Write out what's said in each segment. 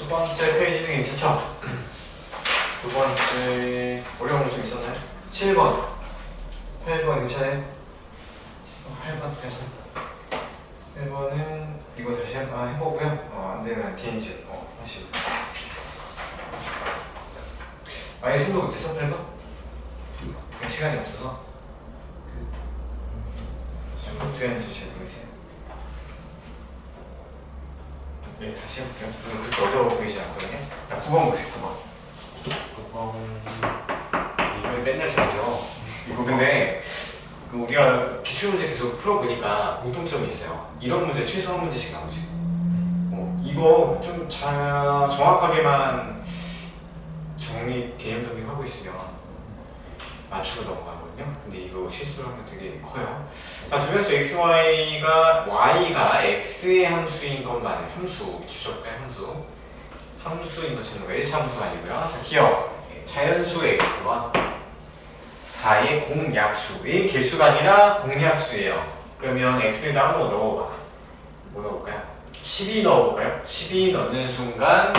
두 번째 페이지는 괜찮죠? 두 번째 어려운 문제 있었나요? 7번 8번 괜찮아요? 8번 됐어. 1번은 이거 다시 해보고요. 안되면 개인집 하시고. 아예 손도 못했어? 8번? 그냥 시간이 없어서 어떻게 하는지 잘 모르겠어요. 네, 다시 해볼게요. 그렇게 어려워 보이지 않거든요. 9번 보세요. 9번 이거 맨날 잘하죠. 이거 근데 우리가 기출문제 계속 풀어보니까 공통점이 있어요. 이런 문제 최소 한 문제씩 나오지. 이거 좀 정확하게만 개념 정리를 하고 있으면 맞추고 넘어가거든요. 근데 이거 실수를 하면 되게 커요. 자, 주변수 y가 x의 함수인 것만 함수, 주적된 함수인 것처럼 1차 함수가 아니고요. 자, 기억 자연수 x와 4의 공약수. 이 개수가 아니라 공약수예요. 그러면 x에다 한번 넣어봐. 뭐 넣어볼까요? 12 넣어볼까요? 12 넣는 순간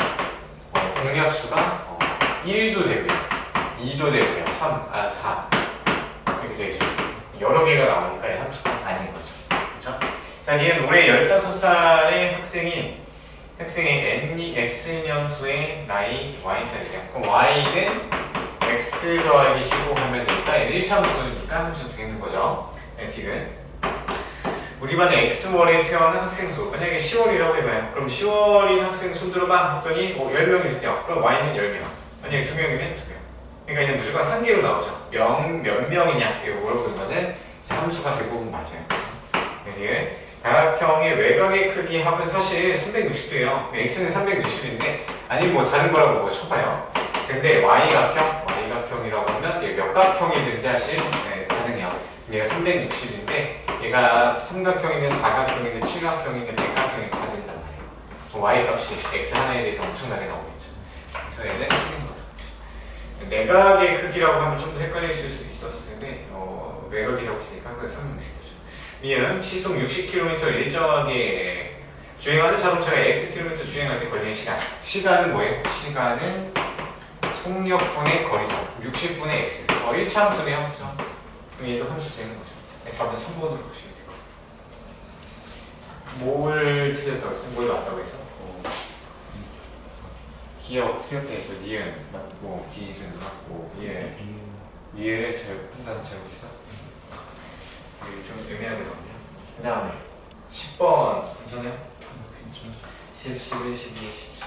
공약수가 1도 되고요, 2도 되고요, 4 이렇게 되죠. 여러 개가 나오니까 이 함수가 아닌 거죠. 그렇죠? 자, 얘는 올해 15살의 학생의 x년 후에 나이 y살이래요. 그럼 y는 x 더하기 15 하면 되니까 1차 함수니까 함수 되는 거죠. 틱은 우리 반에 X월에 태어난 학생 수. 만약에 10월이라고 해봐요. 그럼 10월인 학생 손 들어봐 했더니 10명이 됐대요. 그럼 Y는 10명. 만약에 2명이면 2명. 그러니까 이제 무조건 한 개로 나오죠. 몇 명이냐 이거 물어보는 거는 함수가 대부분 맞아요. 그래서 다각형의 외곽의 크기 합은 사실 360도예요. X는 360인데 아니 뭐 다른 거라고 뭐 쳐봐요. 근데 Y각형이라고 하면 몇 각형이든지 사실 가능해요. 얘가 360인데 얘가 삼각형이든 사각형이든 칠각형이든 백각형이 다 된단 말이에요. Y 값이 X 하나에 대해서 엄청나게 나오겠죠. 그래서 얘는 틀린 거죠. 내각의 크기라고 하면 좀 더 헷갈릴 수 있었을 텐데 외곽이라고 했으니까 그게 360도죠. 미은 시속 60km를 일정하게 주행하는 자동차가 Xkm 주행할 때 걸리는 시간은 뭐예요? 시간은 속력분의 거리죠. 60분의 X 1차 함수네요. 그죠? 그럼 얘도 함수 되는 거죠. 답은 3번으로 보시면 돼요. 뭘 틀렸다고 했어요? 뭘 맞다고 했어? 기억 틀렸다니까 니은 맞고 기준 맞고 니은을 판단 잘못했어? 이게 좀 애매하거든요. 그 다음에 10번 괜찮아요? 10, 11, 12, 14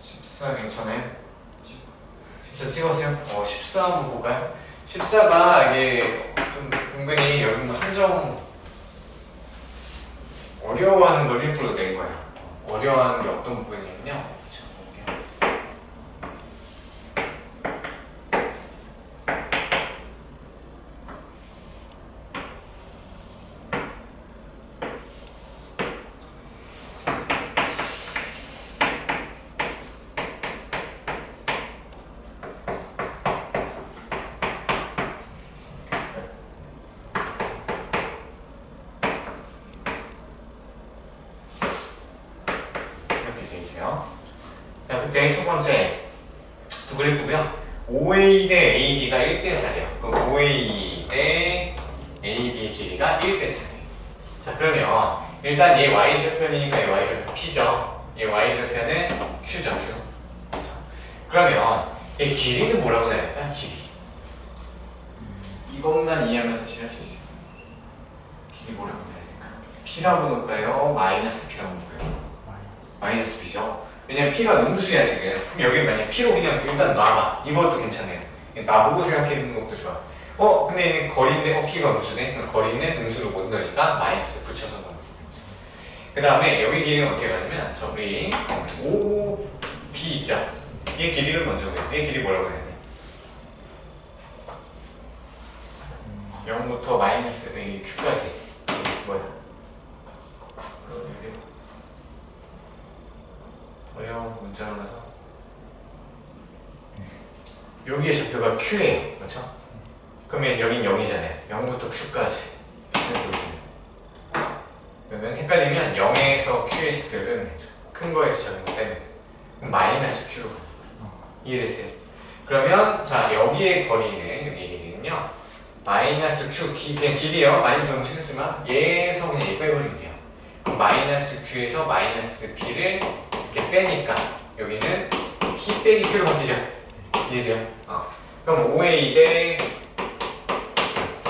14 괜찮아요? 14 찍었어요? 14 한번 볼까요? 14가 이게 좀 은근히 여러분들 어려워하는 걸 일부러 낸 거야. 어려워하는 게 어떤 부분이냐면요. 첫 번째 두 그래프고요. OA 대 AB가 1대 4래요. 그럼 OA 대 AB 길이가 1대 4예요. 자, 그러면 일단 얘 Y절편이니까 얘 Y절편 P죠. 얘 Y절편은 Q죠. Q. 그러면 얘 길이는 뭐라고 나열할까? 길이. 이것만 이해하면 사실 할 수 있어요. 길이 뭐라고 나열할까? P라고 놓을까요? 마이너스 P라고 놓을까요? 마이너스 P죠. 왜냐면 P가 음수야 지금. 그럼 여기 만약 P로 그냥 일단 놔봐. 이것도 괜찮아요. 나보고 생각해보는 것도 좋아. 근데 거리인데 P가 음수네. 그럼 거리는 음수로 못 넣으니까 마이너스 붙여서 넣는 거죠. 그 다음에 여기 길이는 어떻게 가냐면 저기 OB 있죠. 얘 길이를 먼저 내요. 얘 길이 뭐라고 해야 돼? 0부터 마이너스 Q까지 뭐야? 어려운 문자라서 여기에 좌표가 Q예요. 그렇죠? 그러면 여긴 0이잖아요. 0부터 Q까지 큰 거에서 작은 거 빼면 마이너스 Q로 이해됐어요? 그러면 자 여기의 거리는 여기 길이는요 마이너스 Q 그냥 길이요 마이너스 너무 신경 쓰면 얘에서 그냥 얘 빼버리면 돼요. 그럼 마이너스 Q에서 마이너스 P를 이렇게 빼니까 여기는 P 빼기 Q로 바뀌죠? 이해돼요? 그럼 OA 대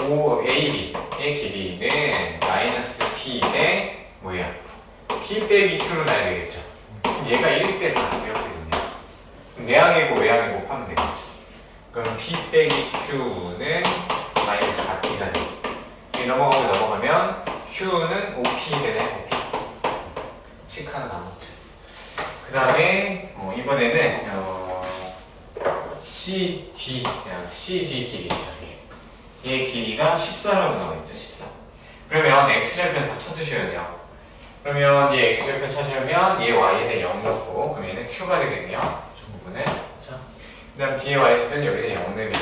OAB의 길이는 마이너스 P 대 뭐야? P 빼기 Q로 나야 되겠죠? 그럼 얘가 1대 4 이렇게 되네요. 내항이고 외항이고 하면 되겠죠? 그럼 P 빼기 Q는 마이너스 4P가 돼요. 넘어가면 Q는 5P 되네. 5P. 식 하나 남았죠. 그 다음에 이번에는 CD 길이죠. 얘 길이가 14라고 나와있죠. 14. 그러면 X절편 다 찾으셔야 돼요. 그러면 얘 X절편 찾으려면 얘 Y에 0 넣고 그럼 얘는 Q가 되겠네요. 중부분은. 그렇죠? 그 다음 B의 Y절편 여기에 0 넣으면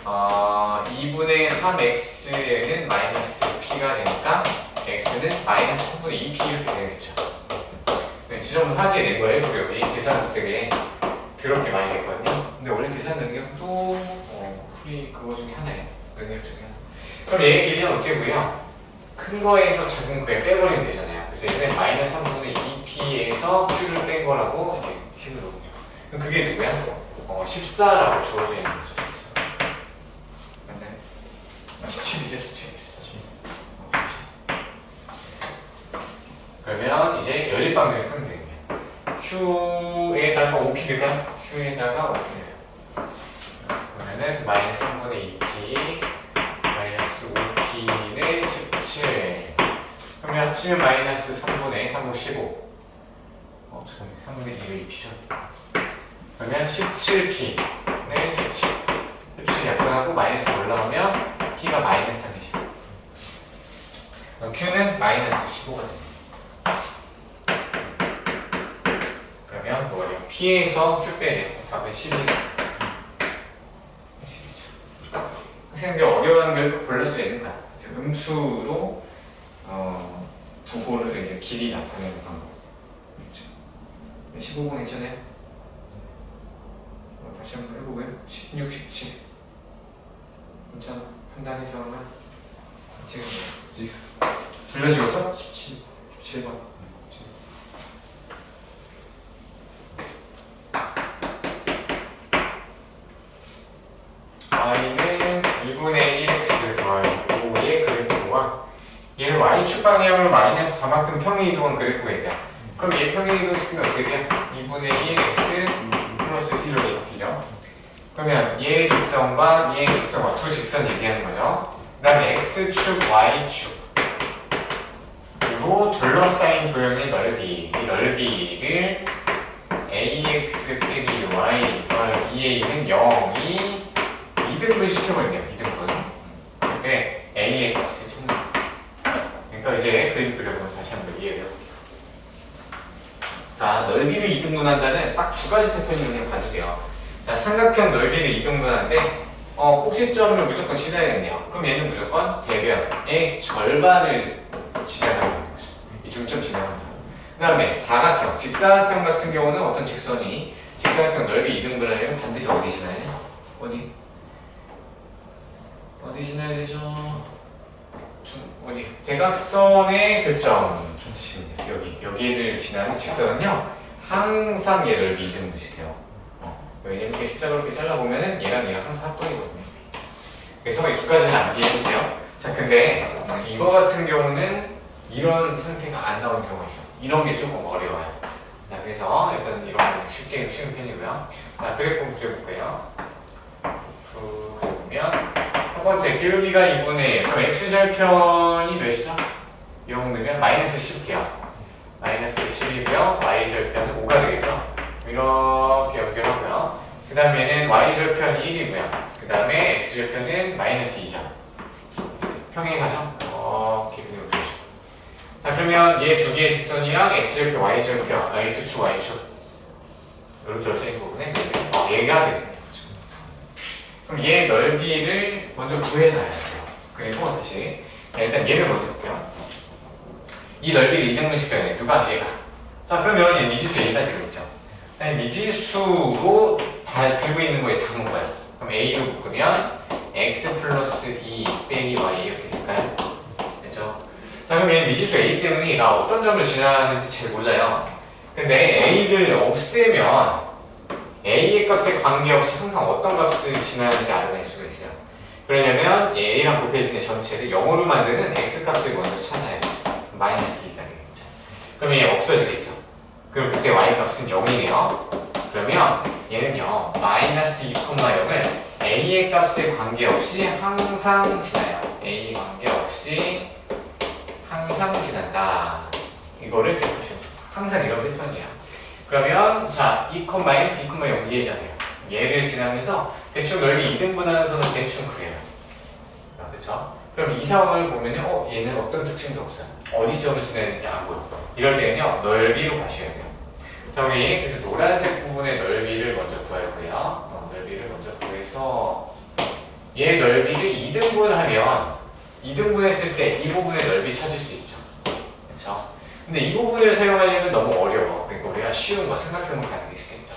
2분의 3X는 마이너스 P가 되니까 X는 마이너스 3분의 2P 이렇게 되겠죠. 지점은 하기에 낸 거예요. 그리고 여기 계산도 되게 더럽게 많이 됐거든요. 근데 원래 계산 능력도 풀이 그거 중에 하나예요. 능력 중에 하나. 그럼 얘의 길이는 어떻게 구해요? 큰 거에서 작은 거에 빼버리면 되잖아요. 그래서 얘는 마이너스 3분의 2P에서 Q를 뺀 거라고 이제 식으로군요. 그럼 그게 누구야? 14라고 주어져 있는 거죠. 14. 맞나요? 17이죠, 17. 그러면 이제 연립방정을 풀면 되겠네요. Q에다가 5P 들까? Q에다가 5P 돼요. 그러면은 마이너스 3분의 2P 마이너스 5P는 17. 그러면 합치면 마이너스 3분의 3분 15. 잠깐만 3분의 2가 2P죠. 그러면 17P는 17. 17 약분하고 마이너스 올라오면 P가 마이너스 30. 그럼 Q는 마이너스 15가 됩니다. 그러면 뭐예요? P에서 Q 빼야 답은 11. 학생들 어려워하는 걸 골라서 내는 거야. 음수로 부호를 이제 길이 나타내는 방법. 15번 있잖아요. 다시 한번 해보고요. 16, 17. 괜찮아. 판단해서 한번 지금 불러주겠어? 17번. y는 2분의 1x 더하기 5의 그래프와 얘를 y축 방향으로 마이너스 4만큼 평행 이동한 그래프가 있다. 그럼 얘 평행 이동시키면 어떻게 돼? 2분의 1x 플러스 1로 바뀌죠. 그러면 얘의 직선과 얘의 직선과 두 직선 얘기하는 거죠. 그 다음에 x축, y축으로 둘러싸인 도형의 넓이, 이 넓이를 ax 빼기 y 더하기 2a는 0이 2등분 시켜버리네요. 2등분. 근데 a의 값을 찾는. 그러니까 이제 그림 그려보면 다시 한번 이해를 해볼게요. 자, 넓이를 2등분한다는 딱 두 가지 패턴이 그냥 봐도 돼요. 자, 삼각형 넓이를 2등분하는데 꼭지점을 무조건 지나야겠네요. 그럼 얘는 무조건 대변의 절반을 지나가는 거죠. 이 중점 지나간다. 그 다음에 사각형, 직사각형 같은 경우는 어떤 직선이 직사각형 넓이 2등분하려면 반드시 어디 지나야 돼요? 어디 지나야 되죠? 어디? 대각선의 교점 찾으시면 돼요. 여기를 지나는 직선은요 항상 얘 넓이 2등분씩 해요. 왜냐면 이렇게 십자가로 이렇게 잘라보면은 얘랑 항상 합동이거든요. 그래서 이 두 가지는 안 비해볼게요. 자, 근데 이거 같은 경우는 이런 상태가 안 나오는 경우가 있어. 이런 게 조금 어려워요. 자, 그래서 일단 이런 거 쉽게 쉬운 편이고요. 자, 그래프 그려볼게요. 보면 첫 번째 기울기가 2분의 1. 그럼 x절편이 몇이죠? 0 넣으면 마이너스 10이요. 마이너스 10이고요. y절편은 5가 되겠죠? 이렇게 연결하고요. 그 다음에는 y절편이 1이고요. 그 다음에 x절편은 마이너스 2죠. 평행하죠? 이렇게 그려주죠. 자, 그러면 얘 두 개의 직선이랑 x절편, y절편, x축, y축 이렇게 들어있는 부분에 얘가 되겠네요. 그럼 얘 넓이를 먼저 구해놔야 돼요. 그리고 다시 일단 얘를 먼저 볼게요. 이 넓이를 2등분 시켜야 돼. 누가? 얘가. 자, 그러면 얘 미지수 A가 되겠죠. 미지수로 다 들고 있는 거에 다 묶어요. 그럼 A로 묶으면 X 플러스 2 빼기 Y 이렇게 될까요? 됐죠? 자, 그럼 얘 미지수 A 때문에 얘가 어떤 점을 지나는지 잘 몰라요. 근데 A를 없애면 A의 값에 관계없이 항상 어떤 값을 지나는지 알아낼 수가 있어요. 그러려면 A랑 곱해지는 전체를 0으로 만드는 X 값을 먼저 찾아야 돼요. 마이너스 2가 되겠죠. 그럼 얘 없어지겠죠. 그럼 그때 Y 값은 0이네요. 그러면 얘는요, 마이너스 2,0을 A의 값에 관계없이 항상 지나요. A 관계없이 항상 지난다. 이거를 기억하시면 돼요. 항상 이런 패턴이에요. 그러면 자, 2, 마이너스 2,0 얘잖아요. 얘를 지나면서 대충 넓이 2등분하는 선은 대충 그래요. 그렇죠? 그럼 이 상황을 보면요, 얘는 어떤 특징도 없어요. 어디 점을 지나야 되는지 안 보여. 이럴 때는요, 넓이로 가셔야 돼요. 자, 우리 그래서 노란색 부분의 넓이를 먼저 구할 거예요. 넓이를 먼저 구해서 얘 넓이를 2등분하면 2등분했을 때 이 부분의 넓이 찾을 수 있죠. 그렇죠? 근데 이 부분을 사용하려면 너무 어려워. 그러니까 우리가 쉬운 거 생각해보면 가는 게 쉽겠죠.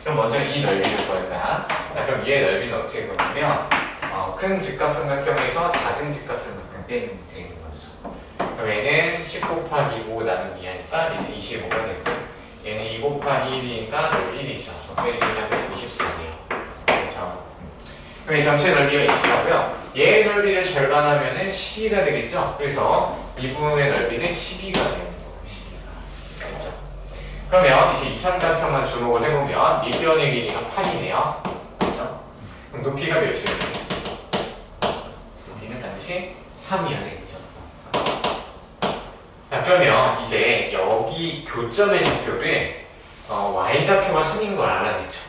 그럼 먼저 이 넓이를 구할까? 자, 그럼 얘 넓이는 어떻게 구하냐면 큰 직각삼각형에서 작은 직각삼각형 빼면 되는 거죠. 그럼 얘는 10 곱하기 5 나누기 2하니까 얘는 25가 되고 얘는 2 곱하기 1이니까 넓이 1이죠. 빼기 1하면 24네요. 그렇죠? 그럼 이 전체 넓이가 24고요. 얘의 넓이를 절반하면은 12가 되겠죠? 그래서 이 부분의 넓이는 12가 되는 거예요. 12가. 그렇죠? 그러면 이제 이 삼각형만 주목을 해보면 밑변의 길이가 8이네요. 그렇죠? 그럼 높이가 몇이에요? 높이는 반드시 3이어야 되겠죠? 자, 그러면 이제 여기 교점의 좌표를 y좌표가 3인 걸 알아냈죠.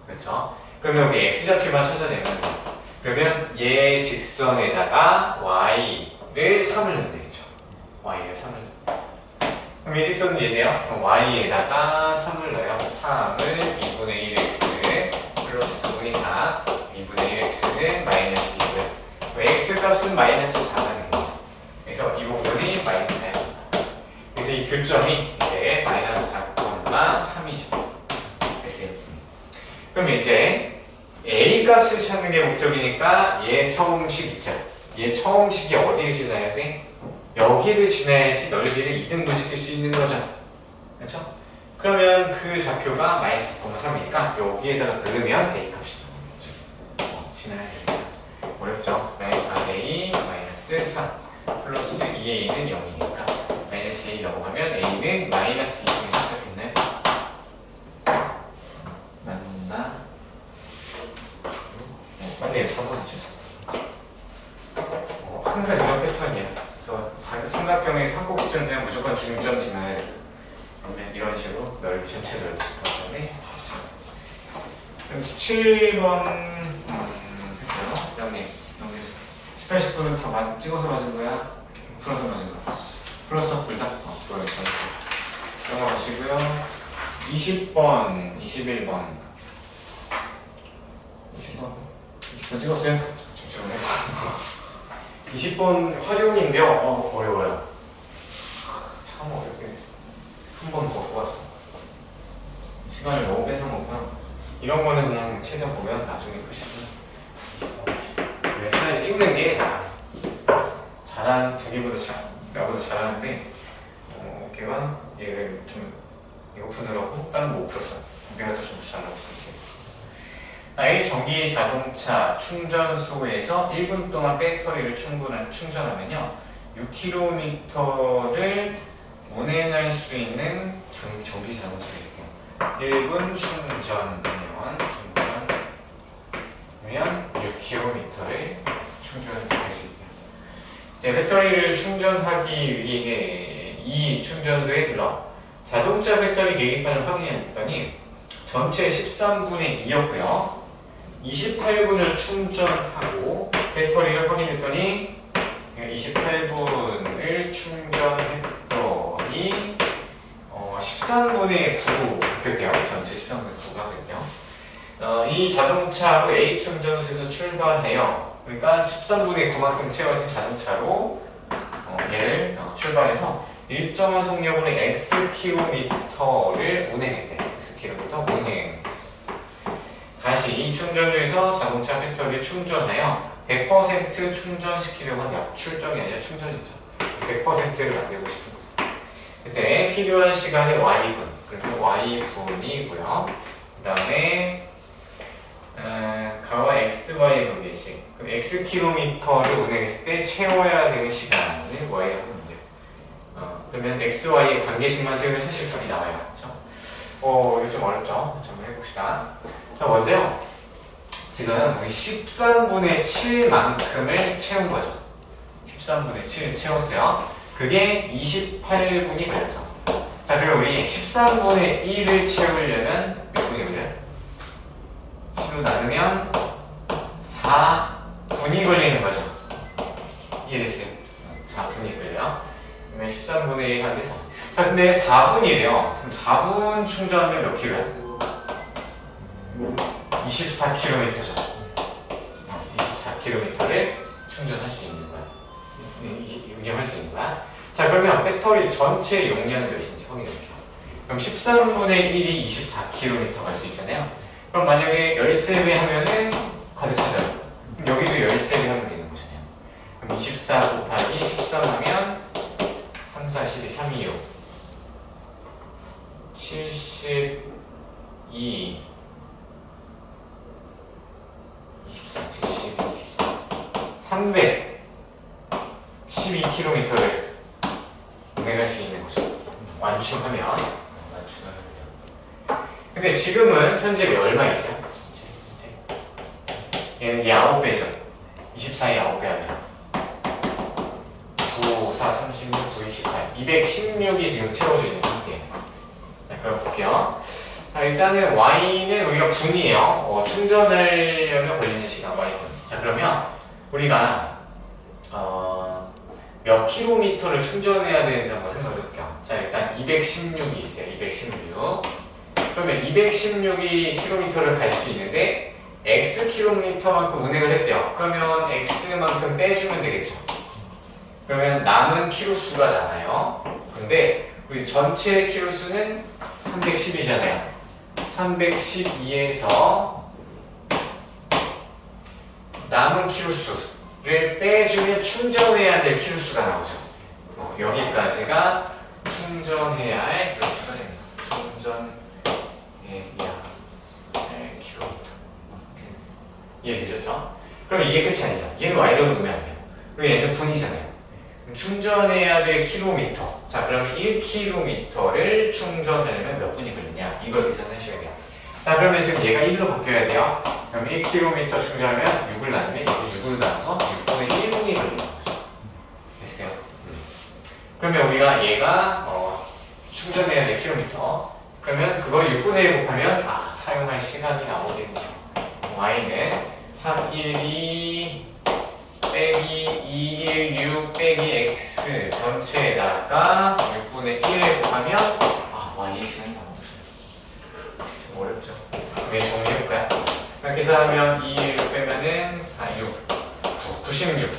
그렇죠? 그러면 우리 x좌표만 찾아내면 돼요. 그러면 얘 직선에다가 y를 3을 넣으면 되겠죠. y를 3을 넣으면. 그럼 이 직선은 얘네요. 그럼 y에다가 3을 넣어요. 3을 2분의 1x 플러스 5니까 2분의 1x는 마이너스 2고요. 그럼 x 값은 마이너스 4가 되겠네요. 그래서 이 부분이 마이너스 4가 됩니다. 그래서 이 교점이 이제 마이너스 4,3이죠. 됐어요? 그럼 이제 A 값을 찾는 게 목적이니까 얘 처음식 있죠. 얘 처음식이 어디를 지나야 돼? 여기를 지나야지 넓이를 2등분 시킬 수 있는 거죠. 그렇죠? 그러면 그 좌표가 마이너스 4,3이니까 여기에다가 넣으면 A 값이 나오겠죠. 지나야 됩니다. 어렵죠? 마이너스 4A 마이너스 3 플러스 2A는 0이니까 마이너스 A 넘어가면 A는 마이너스 2분의 3가 됐나요? 맞나? 맞네요. 4번이죠. 항상 이런 패턴이에요. 그래서 삼각형의 삼곡지점 그냥 무조건 중점 지나야 돼요. 그러면 이런 식으로 넓이 전체 넓이 그다음에 그럼 17번 했어요. 양님 여기서 18, 19는 다 찍어서 맞은 거야? 풀어서 맞은 거야? 풀어서 둘 다? 풀어서 넘어가시고요. 20번, 21번 20번 찍었어요? 잠시만요. 20번 활용인데요. 어려워요. 참 어렵게 했어. 한 번 더 뽑았어. 시간을 너무 뺏어먹고요. 이런 거는 그냥 최대한 보면 나중에 푸시고. 왜 차라리 찍는 게 나보다 잘하는데 걔가 얘를 좀 이거 푸느라고 다른 거 못 풀었어. 내가 더 좀 잘하고 있었어요. 나의 전기 자동차 충전소에서 1분 동안 배터리를 충전하면요 6km를 운행할 수 있는 전기 자동차가 있대요. 1분 충전이면 6km를 충전을 할 수 있대요. 이제 배터리를 충전하기 위해 이 충전소에 들러 자동차 배터리 계기판을 확인했더니 전체 13분의 2였고요. 28분을 충전하고 배터리를 확인했더니 28분을 충전했더니 13분의 9로 바뀌었대요. 전체 13분의 9가 됐네요. 이 자동차로 A 충전소에서 출발해요. 그러니까 13분의 9만큼 채워진 자동차로 얘를 출발해서 일정한 속력으로 Xkm를 운행했대. Xkm 운행했어. 다시 이 충전소에서 자동차 배터리를 충전하여 100% 충전시키려고 한다. 출정이 아니라 충전이죠. 100%를 만들고 싶은 거예요. 그때 필요한 시간이 Y분. 그래서 Y분이고요. 그 다음에 가와 XY의 관계식. 그럼 Xkm를 운행했을 때 채워야 되는 시간을 Y라고 하면 돼요. 그러면 XY의 관계식만 세우면 사실 답이 나와요. 그렇죠? 이거 좀 어렵죠? 한번 해봅시다. 자, 먼저요. 지금 우리 13분의 7만큼을 채운 거죠. 13분의 7을 채웠어요. 그게 28분이 걸려서. 자, 그럼 우리 13분의 1을 채우려면 몇 분이 걸려요? 7로 나누면 4분이 걸리는 거죠. 이해됐어요? 4분이 걸려요. 그러면 13분의 1 하돼서. 자, 근데 4분이래요. 그럼 4분 충전하면 몇 킬로야? 24km죠. 24km를 충전할 수 있는 거야. 운영할 수 있는 거야. 자, 그러면 배터리 전체 용량은 몇인지 확인해볼게요. 그럼 13분의 1이 24km 갈 수 있잖아요. 그럼 만약에 13배 하면은 가득 차잖아요. 그럼 여기도 13배 하면 되는 거잖아요. 그럼 24 곱하기 13 하면 3, 4, 12, 3, 2, 6 72 24, 72, 24 312km를 운행할 수 있는 거죠. 완충하면. 근데 지금은 현재 얼마 있어요? 얘는 9배죠. 24에 9배 하면 9, 4, 36, 9, 28 216이 지금 채워져 있는 상태예요. 자, 그럼 볼게요. 자, 일단은 Y는 우리가 분이에요. 충전하려면 걸리는 시간 Y분. 자, 그러면 우리가 몇 킬로미터를 충전해야 되는지 한번 생각해 볼게요. 자, 일단 216이 있어요. 216. 그러면 216이 킬로미터를 갈 수 있는데 X 킬로미터만큼 운행을 했대요. 그러면 X만큼 빼주면 되겠죠. 그러면 남은 킬로수가 나와요. 근데 우리 전체 킬로수는 310이잖아요. 312에서 남은 킬로수를 빼주면 충전해야 될 킬로수가 나오죠. 여기까지가 충전해야 할 킬로수가 됩니다. 충전해야 할 킬로미터. 이해되셨죠? 그럼 이게 끝이 아니죠. 얘는 Y로 놓으면 안 돼요. 그리고 얘는 분이잖아요. 충전해야 될 킬로미터. 자, 그러면 1km를 충전하려면 몇 분이 걸리냐? 이걸 계산하셔야 돼요. 자, 그러면 지금 얘가 1로 바뀌어야 돼요. 그럼 1km 충전하면 6을 나누면 얘를 6을 나눠서 6분의 1분이 걸리는 거죠. 됐어요? 그러면 우리가 얘가 충전해야 될 킬로미터. 그러면 그걸 6분의 1 곱하면 사용할 시간이 나오겠네요. Y는 312 빼기 216 빼기 X 전체에다가 6분의 1을 곱하면 Y의 시간이 나오죠. 좀 어렵죠? 왜 정리해볼까요? 계산하면 216 빼면은 4, 6, 9, 96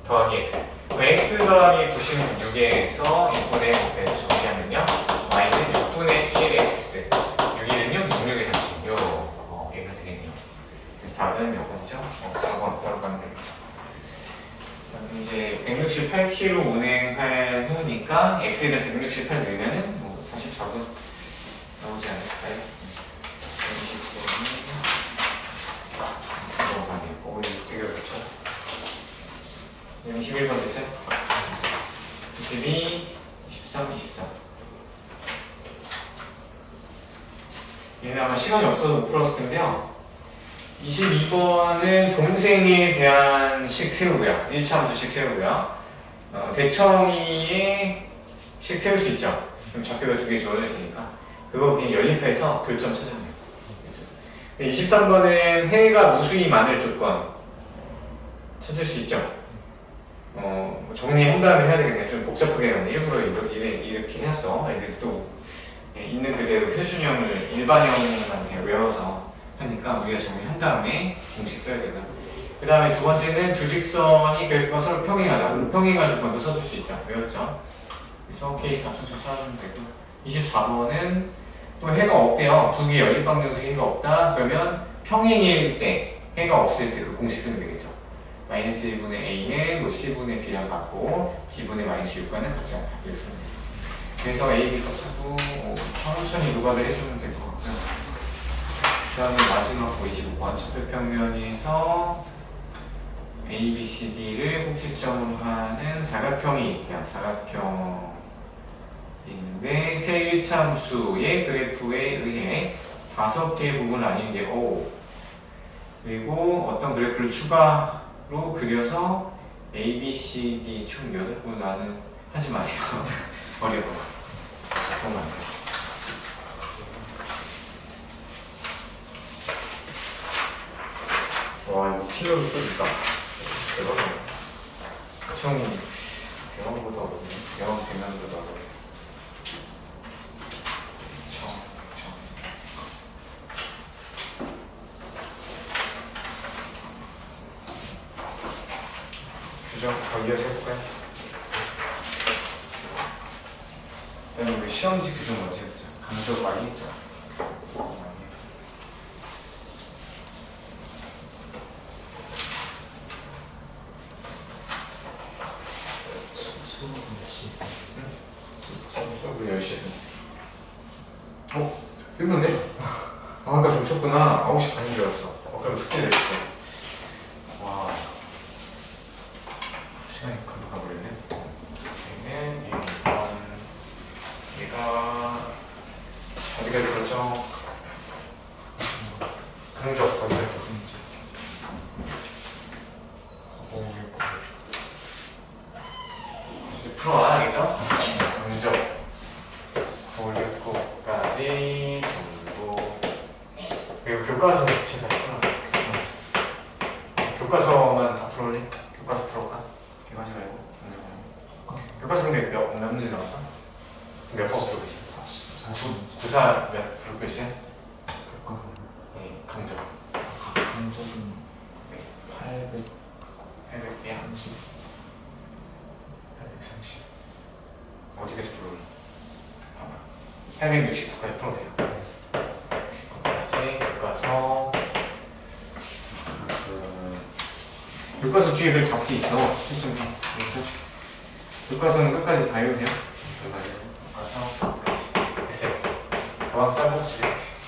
더하기 X. X 더하기 96에서 6분의 1 곱해서 정리하면요. Y는 6분의 1X. 6일은요, 66의 36. 얘가 되겠네요. 그래서 답은 몇 번이죠? 4번 바로 가면 되겠죠. 이제 168km 운행할 후니까 X에 대한 168 넣으면은 44분 나오지 않을까요? 129번이 4번이 되게 어렵죠? 21번 되세요? 22, 23, 24 얘는 아마 시간이 없어서 못 풀었을 텐데요. 22번은 동생에 대한 식 세우고요. 1차 함수식 세우고요. 대청이의 식 세울 수 있죠. 그럼 좌표가 2개 주어져 있으니까 그거 그냥 연립해서 교점 찾으면 돼요. 23번은 해가 무수히 많을 조건 찾을 수 있죠. 정리한 다음에 해야 되겠네요. 좀 복잡하게 했는데 일부러 이렇게 해놨어. 애들이 또 있는 그대로 표준형을 일반형만 그냥 외워서 하니까 우리가 정리한 다음에 공식 써야 되고요. 그 다음에 두 번째는 두 직선이 서로 평행하다. 평행할 조건도 써줄 수 있죠. 외웠죠? 그래서 K 값을 좀 찾아주면 되고 24번은 또 해가 없대요. 두 개의 연립방정식에 해가 없다. 그러면 평행일 때 해가 없을 때 그 공식 쓰면 되겠죠. 마이너스 1분의 A는 뭐 C분의 B랑 같고 D분의 마이너스 6과는 같지 않다. 이렇게 쓰면 돼요. 그래서 A, B 값 찾고 천천히 누가를 해주면 될 것 같고요. 그 다음에 마지막 25번 좌표평면에서 A, B, C, D를 꼭지점으로 하는 사각형이 있대요. 사각형이 있는데 세 일참수의 그래프에 의해 5개의 부분을 나뉘는 게 O, 그리고 어떤 그래프를 추가로 그려서 A, B, C, D 총 8번 나는 하지 마세요. 어려워. 그러면 안 돼요. 와, 이거 필요로 또 있다. 대박이네. 총 대왕보다 어렵네. 대왕 대면보다 어렵네. 규정 더 이어서 해볼까요? 일단 우리 시험지 규정 먼저 해보자. 강조 많이 했죠? 많이 했어. 수업 몇 시? 수업 10시. 끝났네? 아까 좀 쳤구나. 9시 반인 줄 알았어. 그럼 숙제 됐을 거야. 와. 시간이 금방 가버리네. 얘는 1번. 얘가 어디까지 풀었죠? 강조 어디까지 풀었죠? 다시 풀어와, 알겠죠? 강조 9, 6, 9까지 전부. 그리고 교과서 제가 풀어놨어요. 교과서만 다 풀어올래? 교과서 풀어올까? 이거 하지 말고. 교과서 근데 몇 문제 나왔어? 몇 번 풀고 있어? 40. 구사 몇 풀고 있어요? 교과서. 네, 강조. 강적은 800. 830. 830. 어디까지 풀어올래? 869까지 풀어오세요. 69까지 교과서. 교과서 뒤에 그 답이 있어. 7.3. 교과서는 끝까지 다 외우세요. 교과서 끝까지. 됐어요. 도항 쌀국수 됐어요.